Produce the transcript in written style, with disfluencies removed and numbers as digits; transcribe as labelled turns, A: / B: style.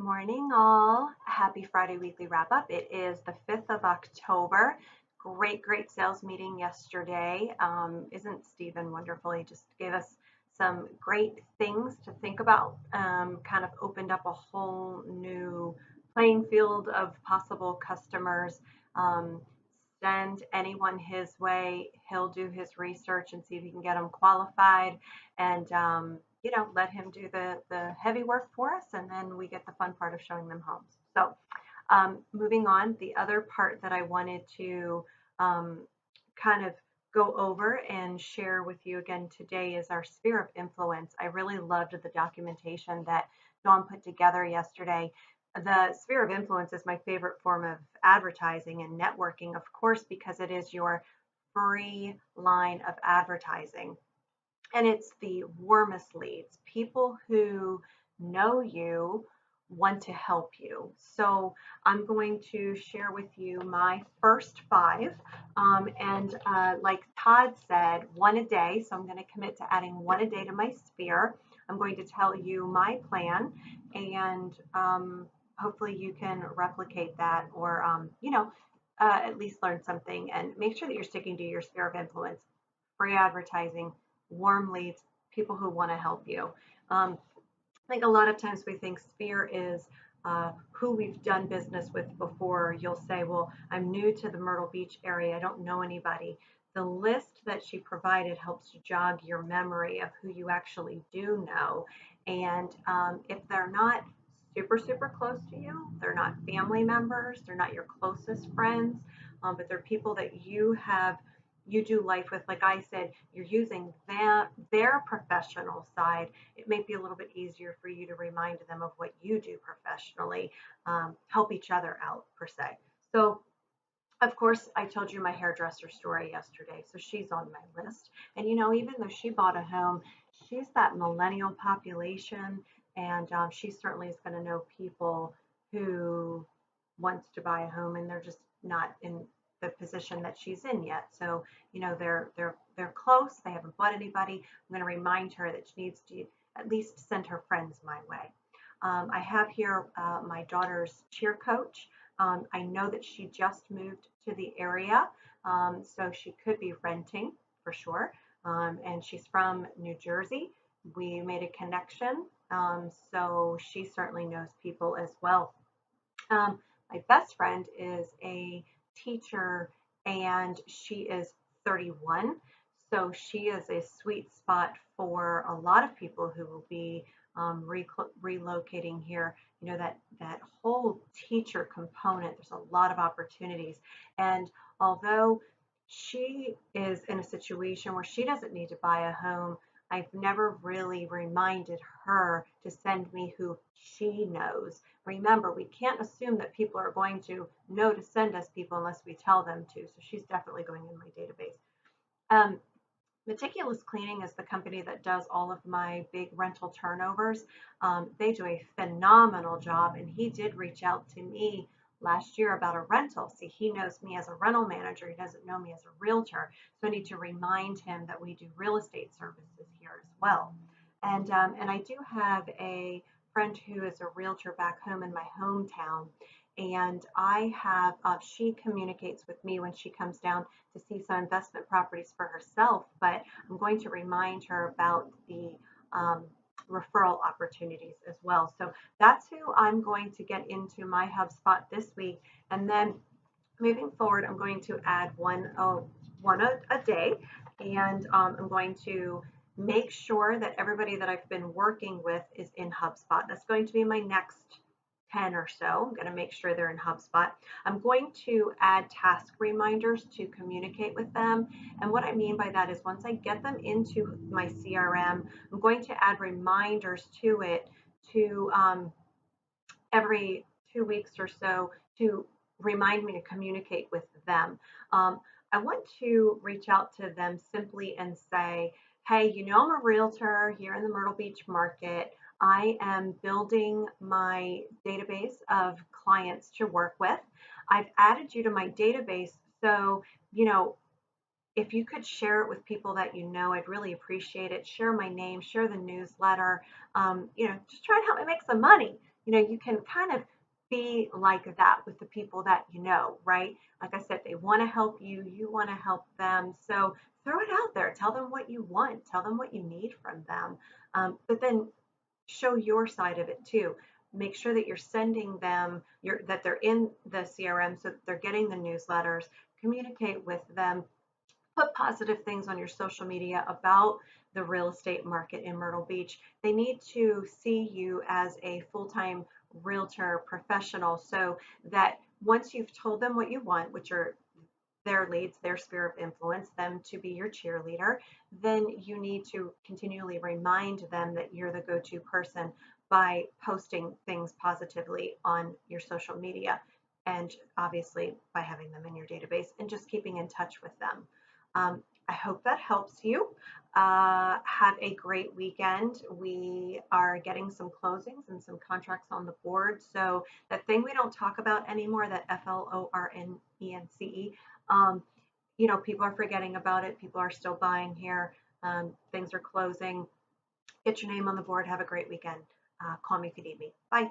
A: Morning, all. Happy Friday weekly wrap up. It is the 5th of October. Great sales meeting yesterday. Isn't Stephen wonderful? He just gave us some great things to think about, kind of opened up a whole new playing field of possible customers. Um, Send anyone his way. He'll do his research and see if he can get them qualified. And let him do the heavy work for us, and then we get the fun part of showing them homes. So, moving on, the other part that I wanted to um, kind of go over and share with you again today is our sphere of influence. I really loved the documentation that Dawn put together yesterday. The sphere of influence is my favorite form of advertising and networking, of course, because it is your free line of advertising. And it's the warmest leads, people who know you, want to help you. So I'm going to share with you my first five. Like Todd said, one a day. So I'm going to commit to adding one a day to my sphere. I'm going to tell you my plan, and hopefully you can replicate that, or at least learn something, and make sure that you're sticking to your sphere of influence. Free advertising, warm leads, people who want to help you. I think a lot of times we think sphere is who we've done business with before. You'll say, well, I'm new to the Myrtle Beach area. I don't know anybody. The list that she provided helps jog your memory of who you actually do know. And if they're not super close to you, they're not family members, they're not your closest friends, but they're people that you do life with. Like I said, you're using their professional side. It may be a little bit easier for you to remind them of what you do professionally, help each other out per se. So of course, I told you my hairdresser story yesterday, so she's on my list. And even though she bought a home, she's that millennial population, and she certainly is going to know people who wants to buy a home, and they're just not in the position that she's in yet. So they're close. They haven't bought anybody. I'm going to remind her that she needs to at least send her friends my way. I have here my daughter's cheer coach. I know that she just moved to the area, so she could be renting for sure. And she's from New Jersey. We made a connection, so she certainly knows people as well. My best friend is a teacher, and she is 31. So she is a sweet spot for a lot of people who will be relocating here. That whole teacher component, there's a lot of opportunities. And although she is in a situation where she doesn't need to buy a home, I've never really reminded her to send me who she knows. Remember, we can't assume that people are going to know to send us people unless we tell them to. So she's definitely going in my database. Um, Meticulous Cleaning is the company that does all of my big rental turnovers. They do a phenomenal job, and he did reach out to me last year about a rental. See, he knows me as a rental manager. He doesn't know me as a realtor. So I need to remind him that we do real estate services here as well. And I do have a friend who is a realtor back home in my hometown. And she communicates with me when she comes down to see some investment properties for herself, but I'm going to remind her about the referral opportunities as well. So that's who I'm going to get into my HubSpot this week. And then moving forward, I'm going to add one a day, and I'm going to make sure that everybody that I've been working with is in HubSpot. That's going to be my next 10 or so. I'm going to make sure they're in HubSpot. I'm going to add task reminders to communicate with them. And what I mean by that is once I get them into my CRM, I'm going to add reminders to it to every 2 weeks or so to remind me to communicate with them. I want to reach out to them simply and say, hey, I'm a realtor here in the Myrtle Beach market. I am building my database of clients to work with. I've added you to my database. So, if you could share it with people that I'd really appreciate it. Share my name, share the newsletter, just try and help me make some money. you can kind of be like that with the people that you know, right? Like I said, they want to help you, you want to help them. So throw it out there. Tell them what you want, tell them what you need from them. But then show your side of it too. Make sure that you're sending them that they're in the CRM so that they're getting the newsletters. Communicate with them, put positive things on your social media about the real estate market in Myrtle Beach. They need to see you as a full-time realtor professional so that once you've told them what you want, which are their leads, their sphere of influence, them to be your cheerleader, then you need to continually remind them that you're the go-to person by posting things positively on your social media and obviously by having them in your database and just keeping in touch with them. I hope that helps you. Have a great weekend. We are getting some closings and some contracts on the board. So that thing we don't talk about anymore, that FLORNENCE, um, people are forgetting about it. People are still buying here. Things are closing. Get your name on the board. Have a great weekend. Call me if you need me. Bye.